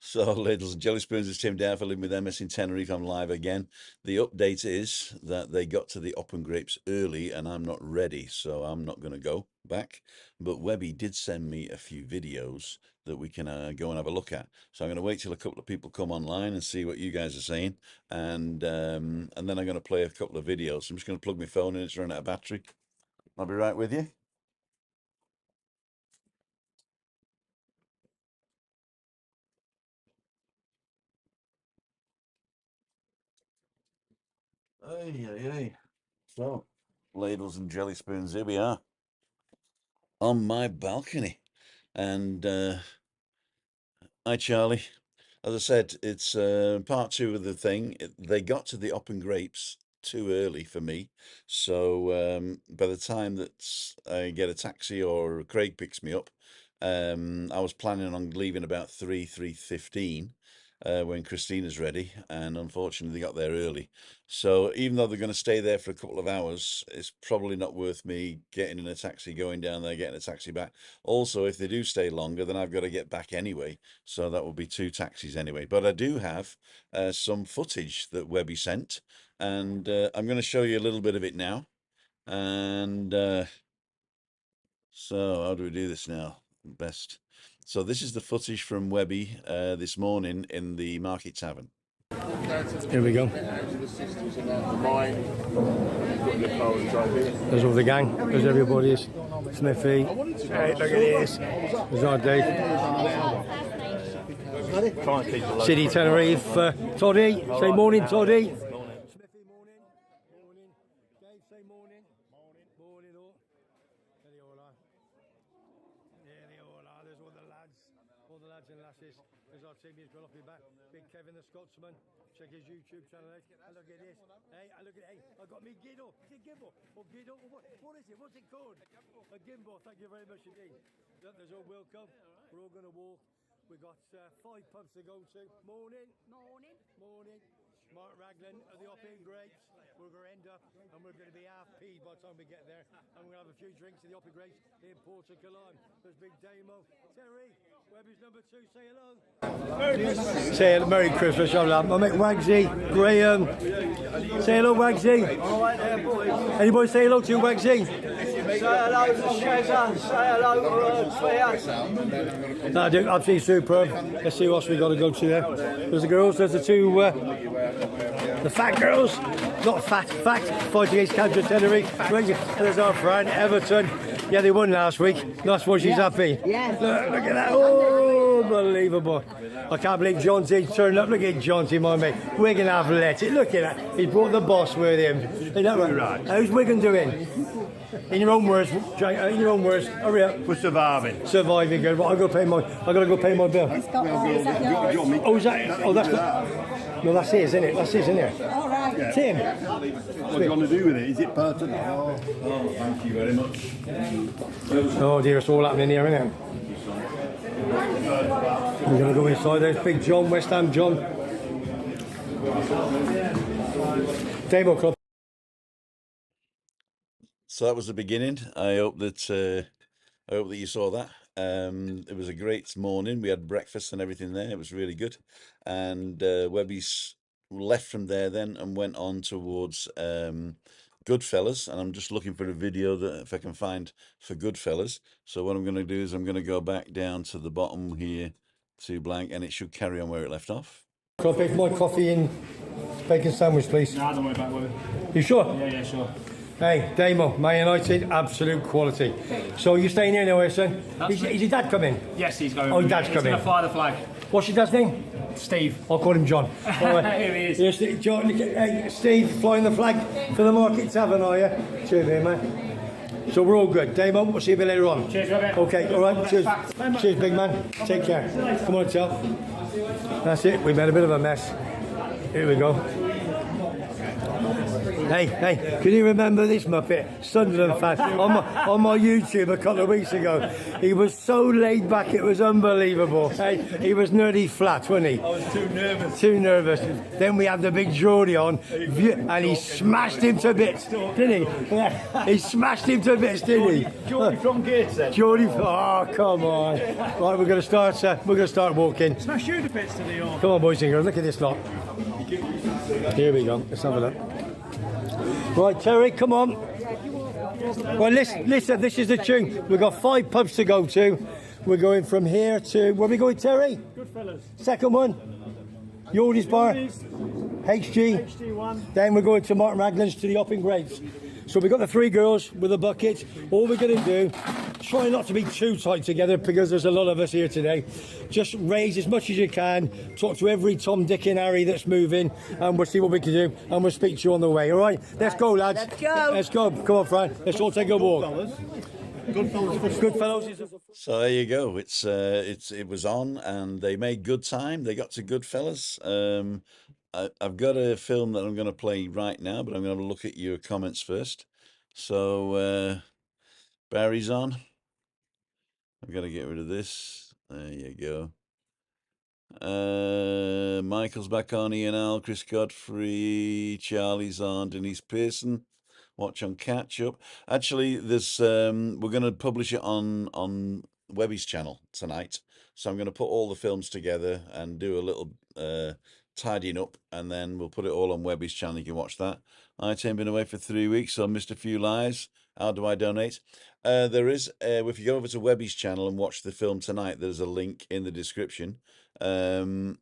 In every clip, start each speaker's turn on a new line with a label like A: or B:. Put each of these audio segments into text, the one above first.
A: So, Ladles and Jelly Spoons, it's Tim Down living with MS in Tenerife. I'm live again. The update is that they got to the Open Grapes early and I'm not ready, so I'm not going to go back. But Webby did send me a few videos that we can go and have a look at. So I'm going to wait till a couple of people come online and see what you guys are saying. And then I'm going to play a couple of videos. So I'm just going to plug my phone in, it's running out of battery. I'll be right with you. Hey. So, Ladles and Jelly Spoons, here we are on my balcony. And hi, Charlie. As I said, it's part two of the thing. They got to the Open Grapes too early for me. So by the time that I get a taxi or Craig picks me up, I was planning on leaving about 3:15 when Christina's ready, and unfortunately they got there early. So even though they're going to stay there for a couple of hours, it's probably not worth me getting in a taxi, going down there, getting a taxi back. Also, if they do stay longer, then I've got to get back anyway. So that will be two taxis anyway. But I do have some footage that Webby sent, and I'm going to show you a little bit of it now. And so how do we do this now? Best. So this is the footage from Webby this morning in the Market Tavern.
B: Here we go. There's all the gang. There's everybody. Smithy. Hey, look at this. There's our Dave. City Tenerife. Toddy. Say morning, Toddy. Smithy, morning. Morning. Dave, say morning. Morning all. There they all are. There they all are. There's all the lads. All the lads and lasses. There's our team. He's got off your back. Big Kevin the Scotsman. Check his YouTube channel out. And look at this. Hey, look at it. Hey, I got me gimbal. Is it gimbal? Or gimbal? What is it? What's it called? A gimbal. Thank you very much indeed. Look, there's all welcome. We're all going to walk. We've got 5 pubs to go to. Morning. Morning. Mark Raglan of the Open Grapes. We're going to end up and we're going to be half peed by the time we get there. And we're going to have a few drinks in the Open Grapes in Porto Calan. There's Big Damo. Terry, Webby's number 2, say hello. Say hello, Merry Christmas, my mate Wagsy, Graham. Say hello, Wagsy. All right there, boys. Anybody say hello to Wagsy? Say hello to Shazza. Say hello to No, dude, absolutely superb. Let's see what else we got to go to there. There's the girls, there's the two, the fat girls. Not fat, fight against Cancer Tenerife. There's our friend Everton. Yeah, they won last week. Last one, she's happy. Yes. Look at that. Oh, unbelievable. I can't believe Johnsy's turned up. Look at Johnsy, my mate. Wigan Athletic. Look at that. He brought the boss with him. Is that right? How's Wigan doing? In your own words, hurry up.
C: We're surviving.
B: Surviving, good. Well, I gotta go pay my bill. Oh, is that? Oh, that's no, that's his, isn't it? That's his, isn't it?
D: All right.
B: Yeah. Tim.
C: What are you going to do with it? Is it pertinent? Oh, thank you very much.
B: Oh dear, it's all happening here, isn't it? We're gonna go inside. There's Big John, West Ham John. Demo Club.
A: So that was the beginning. I hope that you saw that. It was a great morning. We had breakfast and everything there. It was really good. And Webby's left from there then and went on towards Goodfellas. And I'm just looking for a video that if I can find for Goodfellas. So what I'm going to do is I'm going to go back down to the bottom here to blank, and it should carry on where it left off.
B: Could I pay for my coffee and bacon sandwich, please?
C: Nah, don't worry about it.
B: You sure?
C: Yeah, sure.
B: Hey, Damo, Man United, absolute quality. So you're staying here now, son? Is your dad coming?
E: Yes, he's going.
B: Oh, Dad's coming.
E: He's going to fly the flag.
B: What's your dad's name?
E: Steve.
B: I'll call him John.
E: Here he is.
B: Yes, John, hey, Steve, flying the flag for the Market Tavern, are you? Cheers, man. So we're all good. Damo, we'll see you a bit later on.
E: Cheers, Robert.
B: Okay, all right. Cheers. Cheers, big man. Take care. Come on, Chel. That's it. We made a bit of a mess. Here we go. Hey, can you remember this Muppet? Sunderland fan. On my YouTube a couple of weeks ago. He was so laid back, it was unbelievable. Hey, he was nearly flat, wasn't he? I was too nervous. Too nervous. Then we had the big Geordie on, and he smashed him to bits, didn't he? Yeah. He smashed him to bits, didn't he?
C: Geordie from Gateshead.
B: Geordie, oh come on! Right, we're going to start. We're going to start walking.
E: Smash you to bits today, or?
B: Come on, boys and girls, look at this lot. Here we go. Let's have a look. Right, Terry, come on. Well, listen, this is the tune. We've got 5 pubs to go to. We're going from here to... Where are we going, Terry?
E: Goodfellas.
B: Second one? Yordies Bar? HG.
E: HG1.
B: Then we're going to Martin Raglan's to the Hopping Grapes. So we've got the 3 girls with a bucket. All we're going to do, try not to be too tight together because there's a lot of us here today. Just raise as much as you can. Talk to every Tom, Dick and Harry that's moving, and we'll see what we can do, and we'll speak to you on the way, all right? Let's go, lads.
D: Let's go.
B: Let's go. Come on, Fran. Let's all take a walk. Goodfellas.
A: So there you go. It was on, and they made good time. They got to Goodfellas. I've got a film that I'm going to play right now, but I'm going to look at your comments first. So Barry's on. I've got to get rid of this. There you go. Michael's back on, Ian Al, Chris Godfrey, Charlie's on, Denise Pearson. Watch on catch up. Actually, there's we're going to publish it on Webby's channel tonight. So I'm going to put all the films together and do a little tidying up, and then we'll put it all on Webby's channel. You can watch that. I've been away for 3 weeks, so I missed a few lives. How do I donate? There is, if you go over to Webby's channel and watch the film tonight, there's a link in the description. Don't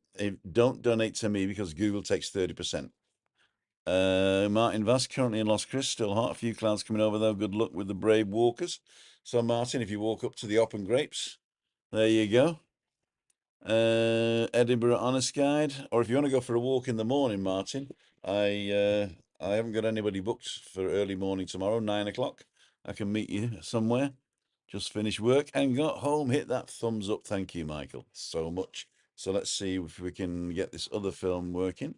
A: donate to me because Google takes 30%. Martin Vass currently in Los Cris, still hot. A few clouds coming over though. Good luck with the brave walkers. So Martin, if you walk up to the Open Grapes, there you go. Edinburgh Honest Guide, or if you want to go for a walk in the morning, Martin, I haven't got anybody booked for early morning tomorrow, 9 o'clock. I can meet you somewhere. Just finished work and got home. Hit that thumbs up. Thank you, Michael, so much. So let's see if we can get this other film working.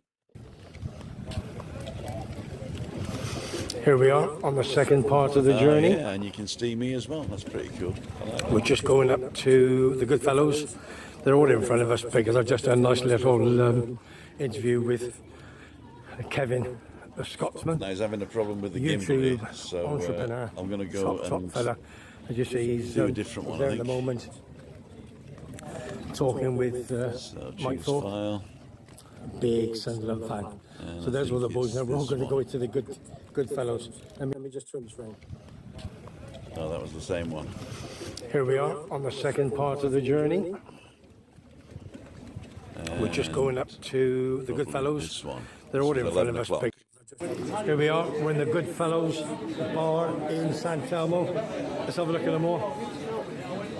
B: Here we are on the second part of the journey.
A: Yeah, and you can see me as well. That's pretty cool.
B: We're just going up to the Goodfellows. They're all in front of us because I've just done a nice little interview with Kevin, the Scotsman.
A: Now he's having a problem with the
B: YouTube
A: gimbal, so
B: entrepreneur.
A: I'm going to go
B: top fella. As you see, he's
A: do a different one.
B: there
A: I
B: at the
A: think.
B: moment, talking with
A: So
B: Mike
A: choose
B: Thorpe,
A: file.
B: big Sunderland fan.
A: And
B: So
A: I
B: there's all the
A: think
B: boys.
A: it's
B: Now we're all
A: this
B: going to
A: one.
B: go into the Goodfellows. Let me just turn this round.
A: Oh, that was the same one.
B: Here we are on the second part of the journey. We're just going up to the Goodfellows.
A: This one.
B: They're all
A: This
B: in
A: is
B: front
A: 11
B: of us.
A: o'clock.
B: Here we are. We're in the Goodfellows bar in San Telmo. Let's have a look at them all.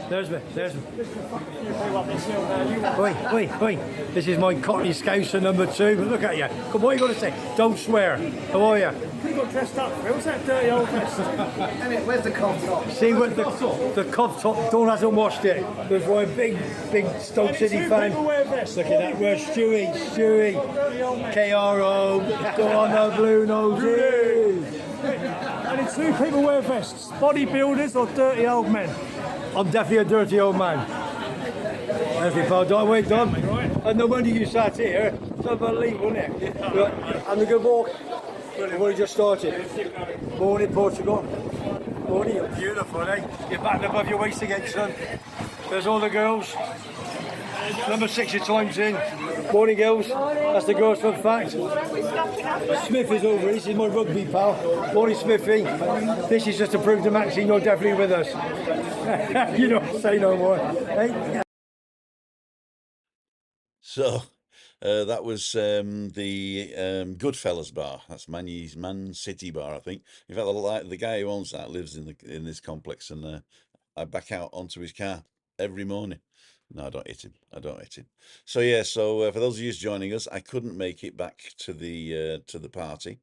B: There's me. Wait. This is my Cockney Scouser number 2. Look at you. Come on, what are you going to say? Don't swear. How are you?
E: You got dressed up. What's that dirty old vest?
D: Where's the cough top?
B: See what the cough top, Dawn hasn't washed it. There's my big Stoke City fan.
E: People wear vests.
B: Look at that. Where's Stewie? KRO. Dawn the Blue Noses.
E: Only 2 people wear vests. Bodybuilders or dirty old men.
B: I'm definitely a dirty old man. Wait, Don. And no wonder you sat here. It's unbelievable, isn't it? Having a good walk. We've only just started. Morning, Portugal. Morning, you're beautiful, eh? You're batting above your waist again, son. There's all the girls. Number 6 your time's in. Morning, girls. That's the girls from Fact. Smith is over. This is my rugby pal. Morning, Smithy. This is just to prove to Maxine you're definitely with us. You don't say no more. Hey?
A: So that was the Goodfellas bar. That's Man City bar, I think. In fact, the guy who owns that lives in this complex, and I back out onto his car every morning. No, I don't hit him. So yeah, so for those of you who's joining us, I couldn't make it back to the party.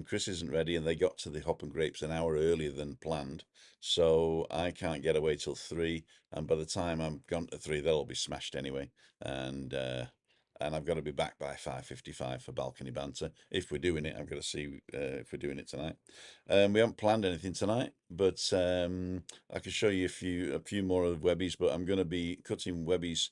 A: Chris isn't ready, and they got to the Hop and Grapes an hour earlier than planned. So I can't get away till 3, and by the time I'm gone to 3, they'll all be smashed anyway. And and I've got to be back by 5:55 for balcony banter. If we're doing it, I've got to see if we're doing it tonight. We haven't planned anything tonight, but I can show you a few more of Webby's. But I'm going to be cutting Webby's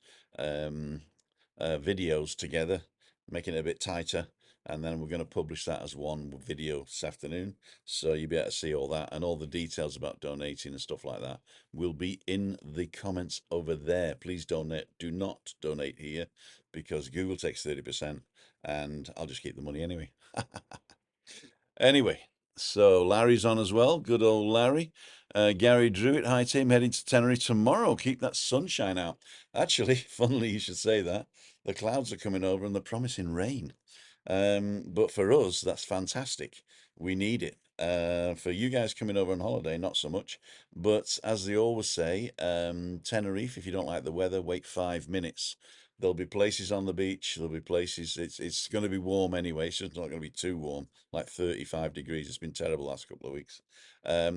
A: videos together, making it a bit tighter, and then we're going to publish that as one video this afternoon, so you'll be able to see all that, and all the details about donating and stuff like that will be in the comments over there. Please donate. Do not donate here, because Google takes 30% and I'll just keep the money anyway. Anyway, so Larry's on as well. Good old Larry. Gary Druitt, hi team, heading to Tenerife tomorrow. Keep that sunshine out. Actually, funnily you should say that. The clouds are coming over and they're promising rain. But for us, that's fantastic. We need it. For you guys coming over on holiday, not so much. But as they always say, Tenerife, if you don't like the weather, wait 5 minutes. There'll be places on the beach. There'll be places. It's going to be warm anyway. It's just not going to be too warm, like 35 degrees. It's been terrible the last couple of weeks.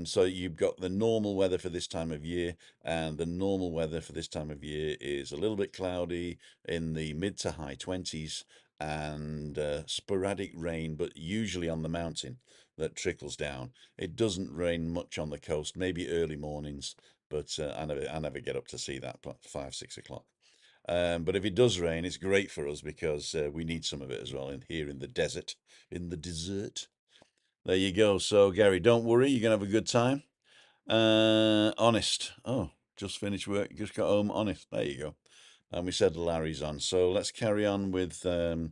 A: So you've got the normal weather for this time of year, and the normal weather for this time of year is a little bit cloudy in the mid to high 20s, and sporadic rain, but usually on the mountain that trickles down. It doesn't rain much on the coast, maybe early mornings, but I never get up to see that, 5, 6 o'clock. But if it does rain, it's great for us, because we need some of it as well here in the desert, There you go. So Gary, don't worry, you're gonna have a good time. Honest. Oh, just finished work, just got home. Honest. There you go. And we said Larry's on. So let's carry on with the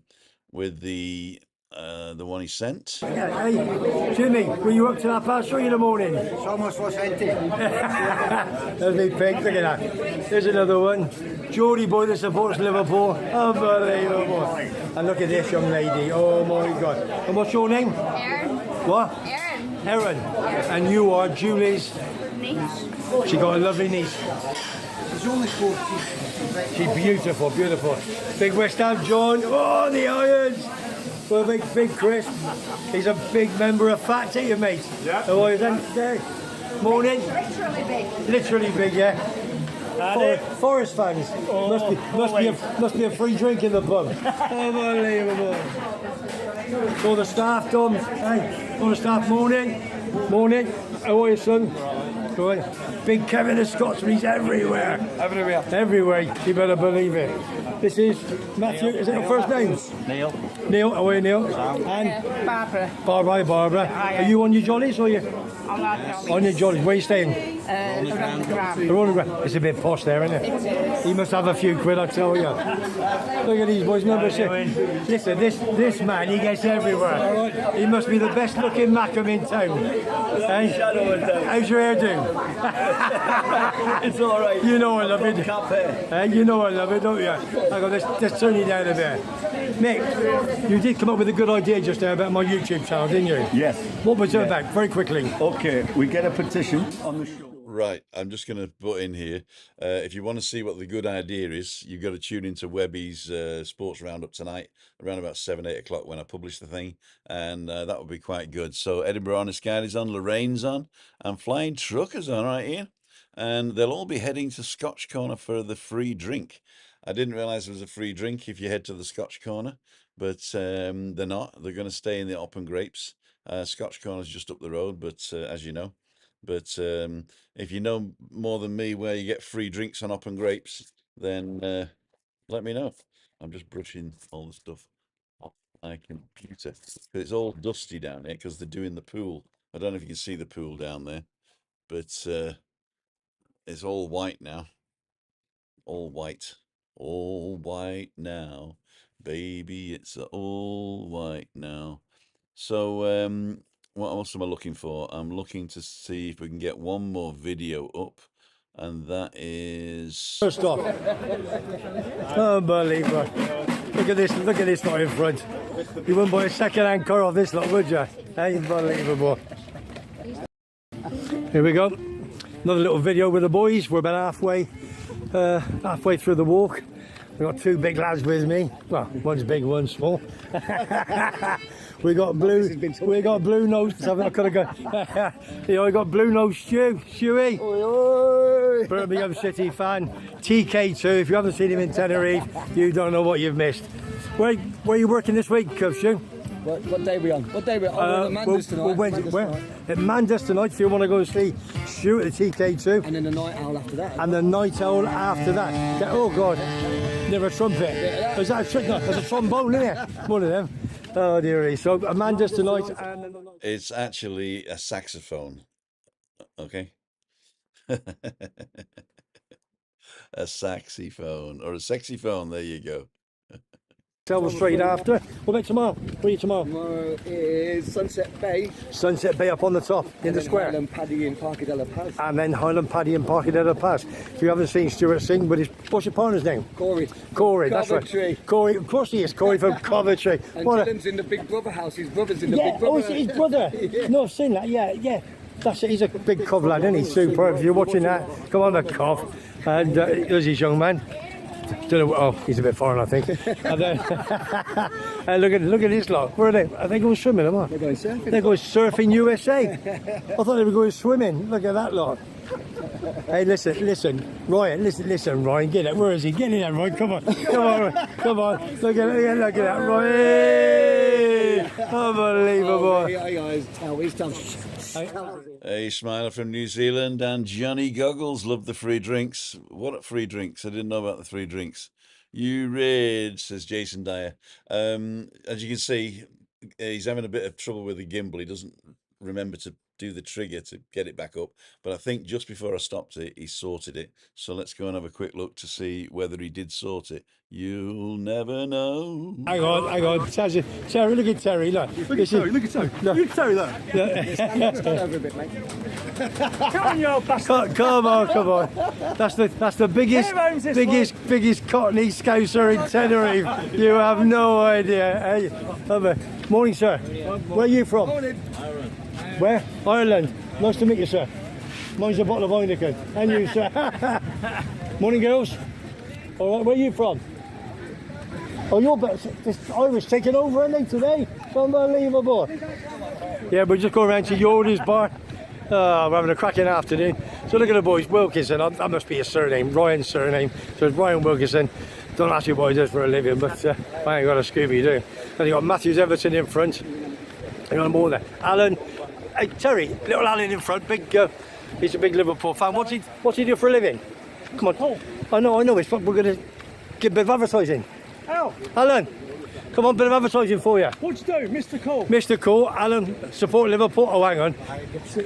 A: one he sent.
B: Yeah, hey, Jimmy, were you up to 3:30 in the morning?
D: It's almost was empty.
B: There's me pig, look at that. There's another one. Geordie boy that supports Liverpool. Unbelievable. And look at this young lady. Oh my God. And what's your name?
F: Erin.
B: What?
F: Erin.
B: Erin. And you are Julie's
F: Niece.
B: She got a lovely niece.
D: It's only 14.
B: She's beautiful, beautiful. Big West Ham John. Oh, the Irons. Well, big Chris. He's a big member of Fat Eater, mate. Yeah. How are you then? Morning.
F: Literally big.
B: Literally big, yeah. Forest fans.
E: Oh,
B: must be a free drink in the pub. Unbelievable. All the staff, Tom. Hey, all the staff. Morning. Morning. How are you, son? Good. Big Kevin the Scotsman. He's everywhere.
E: Everywhere.
B: Everywhere. You better believe it. This is Matthew. Is it your first name?
E: Neil.
B: Neil. How are you, Neil? And
F: Barbara.
B: Barbara. Barbara. Are you on your jollies or you?
F: I'm not Jolly.
B: On your jollies. Where are you staying?
F: Around the Gram.
B: The Rolling Ground. It's a bit posh there, isn't it? He must have a few quid, I tell you. Look at these boys. Number 6. Listen, this man, he gets everywhere. He must be the best looking Macam in town. Hey? How's your hair doing?
E: It's all right.
B: You know I love it. You know I love it, don't you? I got this turn you down a bit. Mick, you did come up with a good idea just now about my YouTube channel, didn't you?
C: Yes.
B: What was it about? Very quickly.
C: Okay, we get a petition on the show.
A: Right, I'm just going to put in here, if you want to see what the good idea is, you've got to tune into Webby's Sports Roundup tonight, around about 7, 8 o'clock when I publish the thing, and that would be quite good. So Edinburgh Honest Guide is on, Lorraine's on, and Flying Truckers on, right, Ian? And they'll all be heading to Scotch Corner for the free drink. I didn't realise there was a free drink if you head to the Scotch Corner, but they're not. They're going to stay in the Op and Grapes. Scotch Corner's just up the road, but as you know. But if you know more than me where you get free drinks on Op and Grapes, then let me know. I'm just brushing all the stuff off my computer. It's all dusty down here because they're doing the pool. I don't know if you can see the pool down there, but it's all white now. All white. All white now. Baby, it's all white now. So, what else am I looking for? I'm looking to see if we can get one more video up, and that is...
B: First off, unbelievable. Look at this lot in front. You wouldn't buy a second-hand car off this lot, would you? Unbelievable. Here we go. Another little video with the boys. We're about halfway through the walk. We've got 2 big lads with me. Well, one's big, one's small. We got blue nose. I could have gone. You know, we got blue nose Stewie. Birmingham City fan. TK2. If you haven't seen him in Tenerife, you don't know what you've missed. Where are you working this week, Stu?
G: What day are we on? What day are we on? Oh, we're at Mandas tonight.
B: Where? At Mandas tonight, if you want to go and see Stu at the TK2.
G: And then the Night Owl after that.
B: And the Night Owl after that. Oh, God. Never a trumpet. Is that a, no, there's a trombone in there. One of them. Oh, dearie. So, Amanda's tonight. And
A: It's actually a saxophone. Okay? A saxophone or a sexy phone. There you go.
B: tell us straight after. What about tomorrow? Where are you tomorrow?
G: Tomorrow is Sunset Bay.
B: Sunset Bay up on the top in the square.
G: Highland Paddy in Parkadella Pass.
B: And then Highland Paddy and Parkadella Pass. If you haven't seen Stuart sing, what's your partner's name? Corey, that's right. Corey, of course he is. Corey from Coventry.
G: And Dylan's in the Big Brother house. His brother's in the Big Brother.
B: Oh, it's his brother. Yeah. No, I've seen that. Yeah. That's it. He's a big cov lad, isn't he? Super. If you're watching that, come on, the cov. And there's his young man. Don't know. Oh, he's a bit foreign, I think. And then, and look at this lot. Where are they? Are they going swimming? Am I?
G: They're going surfing.
B: They're going surfing USA. I thought they were going swimming. Look at that lot. Hey, listen, Ryan. Listen, Ryan. Get it. Where is he? Get in there, Ryan. Come on. Look at that, Ryan. Hey! Unbelievable.
G: He's tough.
A: A smiler from New Zealand and Johnny Goggles loved the free drinks. What free drinks? I didn't know about the free drinks. You read, says Jason Dyer. As you can see, he's having a bit of trouble with the gimbal. He doesn't remember to do the trigger to get it back up. But I think just before I stopped it, he sorted it. So let's go and have a quick look to see whether he did sort it. You'll never know.
B: Hang on. Terry, look at Terry. Look at Terry. Look at Terry, look.
G: Stand over a bit, mate.
E: Come on, you old bastard.
B: Come on. That's the biggest Cockney Scouser in Tenerife. You have no idea. Hey, morning, sir. Where are you from?
G: Morning.
B: Where? Ireland. Nice to meet you, sir. Mine's a bottle of Heineken. And you, sir. Morning, girls. All right, where are you from? Oh, you're this Irish taking over, aren't they, today? It's unbelievable. Yeah, we're just going around to Yordy's bar. We're having a cracking afternoon. So look at the boys. Wilkinson, that must be his surname, Ryan's surname. So it's Ryan Wilkinson. Don't ask me what he does for a living, but I ain't got a Scooby-Doo. And you got Matthews Everton in front. You got them all there. Alan. Hey, Terry, little Alan in front. He's a big Liverpool fan. What's he do for a living? Come on. I know. It's we're going to give a bit of advertising.
E: How?
B: Alan, come on, bit of advertising for you.
E: What do you do, Mr. Cool?
B: Mr. Cool, Alan, support Liverpool. Oh, hang on.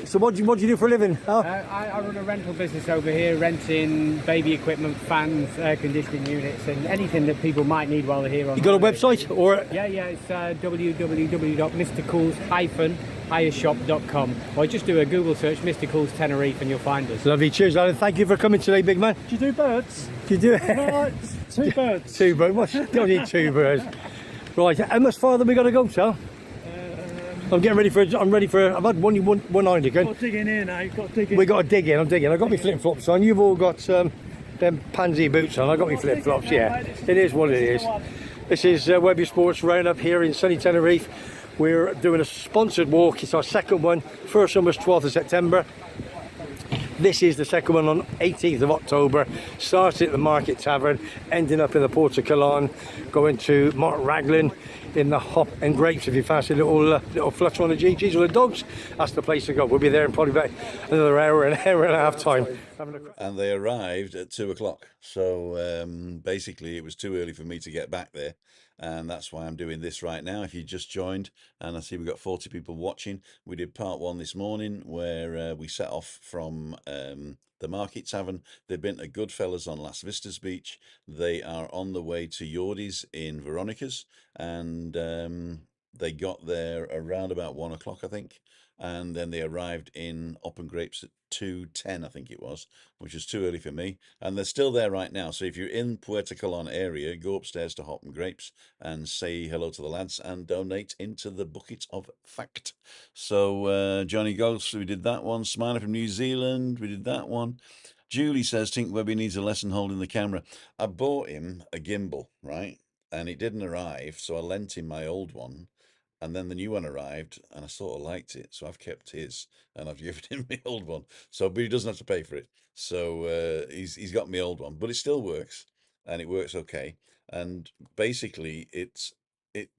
B: So what do you do for a living?
H: I run a rental business over here, renting baby equipment, fans, air conditioning units, and anything that people might need while they're here. On
B: you got a
H: holiday.
B: website or?
H: Yeah, it's www.mrcools-hireshop.com, or just do a Google search, Mr. Cool's Tenerife, and you'll find us.
B: Lovely. Cheers, Alan. Thank you for coming today, big man.
E: Do you do birds?
B: Do you do it?
E: No, two birds.
B: Two birds. Don't need two birds. Right. How much farther we got to go, Sal? I'm getting ready for. I've had one Heineken.
E: Got to dig in here now. Got to dig in.
B: We got to dig in. I'm digging. I got my flip flops on. You've all got them pansy boots on. I got my flip flops. Yeah, it is what it is. This is WEBBY Sports Roundup here in sunny Tenerife. We're doing a sponsored walk. It's our second one. First one was 12th of September. This is the second one on 18th of October. Started at the Market Tavern, ending up in the Port of Cologne, going to Mark Raglan in the Hop and Grapes. If you fancy a little flutter on the GGs with the dogs, that's the place to go. We'll be there in probably about another hour and a half time.
A: And they arrived at 2 o'clock. So basically it was too early for me to get back there. And that's why I'm doing this right now. If you just joined, and I see we've got 40 people watching, we did part one this morning where we set off from the Market Tavern. They've been to Goodfellas on Las Vistas Beach. They are on the way to Yordy's in Veronica's, and they got there around about 1 o'clock, I think. And then they arrived in Hop and Grapes at 2:10, I think it was, which is too early for me. And they're still there right now. So if you're in Puerto Colon area, go upstairs to Hop and Grapes and say hello to the lads and donate into the bucket of fact. So Johnny Goggles, we did that one. Smiler from New Zealand, we did that one. Julie says, Tink Webby needs a lesson holding the camera. I bought him a gimbal, right? And it didn't arrive, so I lent him my old one. And then the new one arrived, and I sort of liked it, so I've kept his, and I've given him my old one. So, but he doesn't have to pay for it. So he's got my old one, but it still works. and it works okay. And basically, it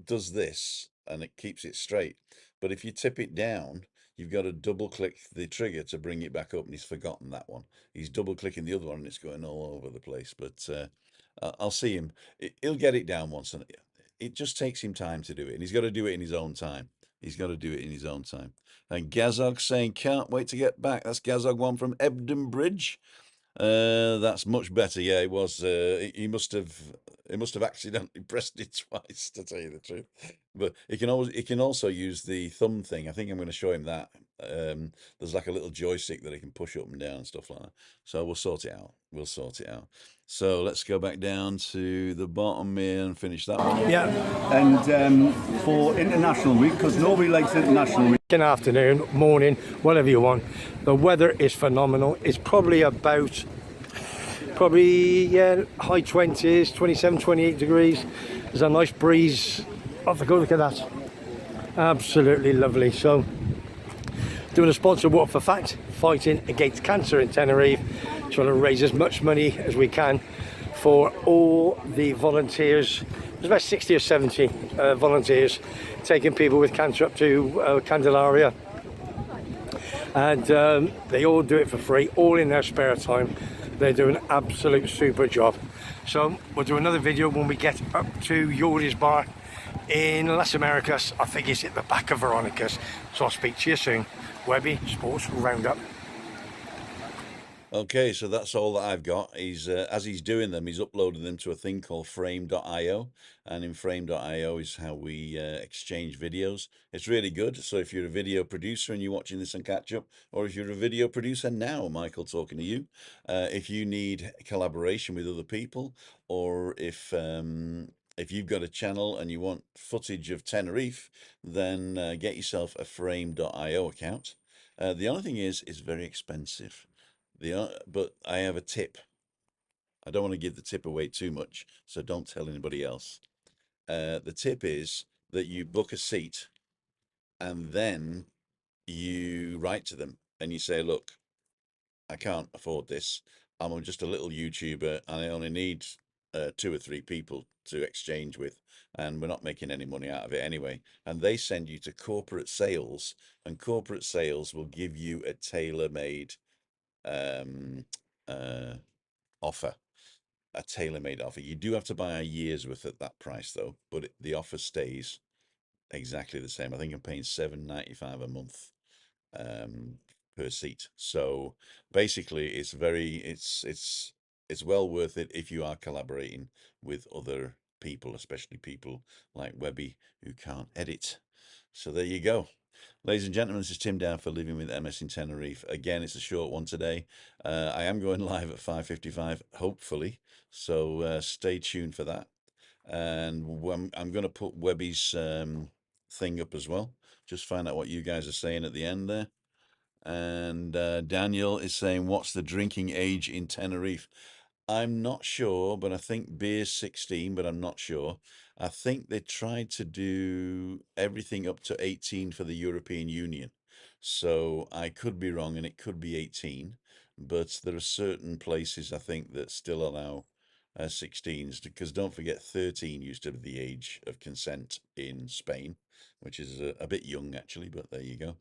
A: does this and it keeps it straight. But if you tip it down, you've got to double click the trigger to bring it back up, and he's forgotten that one. He's double clicking the other one, and it's going all over the place. But I'll see him. He'll get it down once, and it just takes him time to do it, and he's got to do it in his own time. He's got to do it in his own time. And Gazog saying, can't wait to get back. That's Gazog one from Ebden Bridge. That's much better. Yeah, it was. He must have accidentally pressed it twice, to tell you the truth. But he can also use the thumb thing. I think I'm going to show him that. There's like a little joystick that he can push up and down and stuff like that. So we'll sort it out. We'll sort it out. So let's go back down to the bottom here and finish that one.
B: Yeah.
C: And for International Week, because nobody likes International Week.
B: Good afternoon, morning, whatever you want. The weather is phenomenal. It's probably about, high 20s, 27, 28 degrees. There's a nice breeze. Off the go, look at that. Absolutely lovely. So, doing a sponsor walk for fact, fighting against cancer in Tenerife, trying to raise as much money as we can for all the volunteers. There's about 60 or 70 volunteers taking people with cancer up to Candelaria, and they all do it for free, all in their spare time. They do an absolute super job. So we'll do another video when we get up to Yordi's Bar in Las Americas. I think it's at the back of Veronica's. So I'll speak to you soon. Webby Sports Roundup.
A: Okay, so that's all that I've got. He's as he's doing them, he's uploading them to a thing called frame.io, and in frame.io is how we exchange videos. It's really good. So if you're a video producer and you're watching this on catch up, or if you're a video producer now, Michael talking to you, if you need collaboration with other people, or if you've got a channel and you want footage of Tenerife, then get yourself a frame.io account. The only thing is, it's very expensive. But I have a tip. I don't want to give the tip away too much, so don't tell anybody else. The tip is that you book a seat and then you write to them and you say, look, I can't afford this. I'm just a little YouTuber and I only need 2 or 3 people to exchange with, and we're not making any money out of it anyway. And they send you to corporate sales, and corporate sales will give you a tailor-made offer, a tailor-made offer. You do have to buy a year's worth at that price though, but the offer stays exactly the same. I think I'm paying $7.95 a month per seat. So basically it's well worth it if you are collaborating with other people, especially people like Webby who can't edit. So there you go. Ladies and gentlemen, this is Tim down for Living with MS in Tenerife. Again, it's a short one today. I am going live at 5:55, hopefully, so stay tuned for that. And I'm going to put Webby's thing up as well. Just find out what you guys are saying at the end there. And Daniel is saying, what's the drinking age in Tenerife? I'm not sure, but I think beer's 16, but I'm not sure. I think they tried to do everything up to 18 for the European Union. So I could be wrong and it could be 18, but there are certain places I think that still allow 16s, because don't forget 13 used to be the age of consent in Spain, which is a bit young actually, but there you go.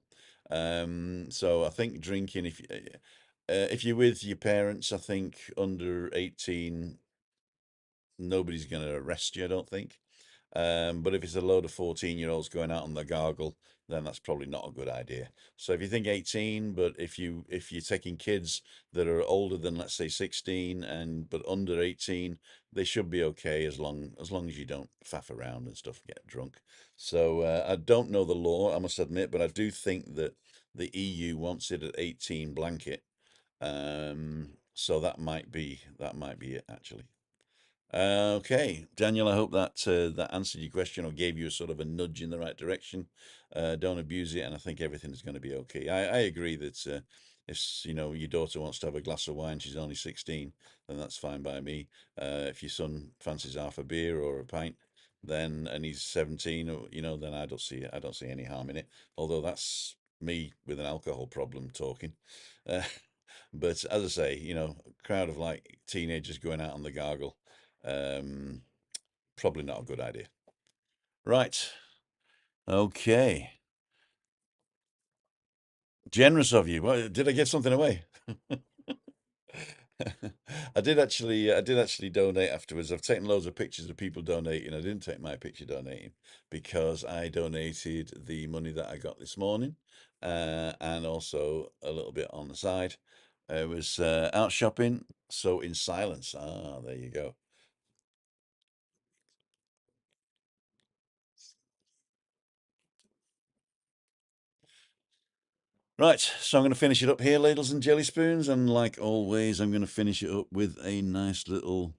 A: So I think drinking, if you're with your parents, I think under 18, nobody's going to arrest you, I don't think. But if it's a load of 14-year-olds going out on the gargle, then that's probably not a good idea. So if you think 18, but if you're taking kids that are older than, let's say, 16 but under 18, they should be okay as long as you don't faff around and stuff, get drunk. So I don't know the law, I must admit, but I do think that the EU wants it at 18 blanket. So that might be it actually. Okay, Daniel, I hope that that answered your question or gave you a sort of a nudge in the right direction. Don't abuse it, and I think everything is going to be okay. I agree that if your daughter wants to have a glass of wine, she's only 16, then that's fine by me. If your son fancies half a beer or a pint, and he's 17, or then I don't see any harm in it. Although that's me with an alcohol problem talking. But as I say, crowd of like teenagers going out on the gargle. Probably not a good idea. Right. Okay. Generous of you. Well, did I give something away? I did actually donate afterwards. I've taken loads of pictures of people donating. I didn't take my picture donating because I donated the money that I got this morning, and also a little bit on the side. I was out shopping, so in silence. Ah, there you go. Right, so I'm going to finish it up here, ladles and jelly spoons, and like always, I'm going to finish it up with a nice little.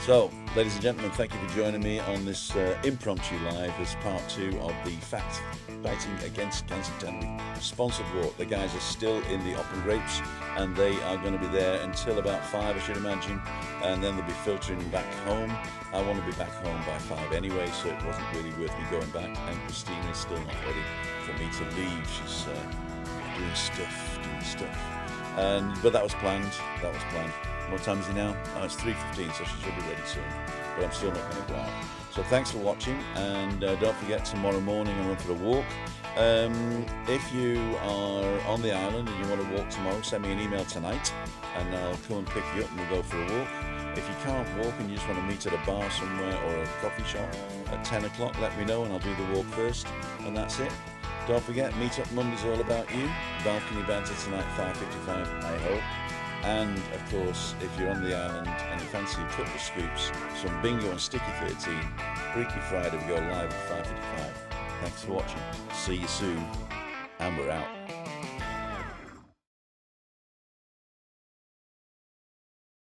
A: So, ladies and gentlemen, thank you for joining me on this impromptu live as part 2 of the Fighting Against Cancer Tenerife sponsored walk. The guys are still in the Open Grapes, and they are going to be there until about 5, I should imagine, and then they'll be filtering back home. I want to be back home by 5 anyway, so it wasn't really worth me going back, and Christina's still not ready for me to leave. She's doing stuff. But that was planned. What time is it now? Oh, it's 3:15, so she should be ready soon. But I'm still not going to go out. So thanks for watching, and don't forget, tomorrow morning I'm going for a walk. If you are on the island and you want to walk tomorrow, send me an email tonight, and I'll come and pick you up and we'll go for a walk. If you can't walk and you just want to meet at a bar somewhere or a coffee shop at 10 o'clock, let me know and I'll do the walk first, and that's it. Don't forget, Meetup Monday's all about you. Balcony banter tonight, 5:55, I hope. And, of course, if you're on the island and you fancy a couple of scoops, some bingo and sticky 13, Freaky Friday, we go live at 5:55. Thanks for watching. See you soon. And we're out.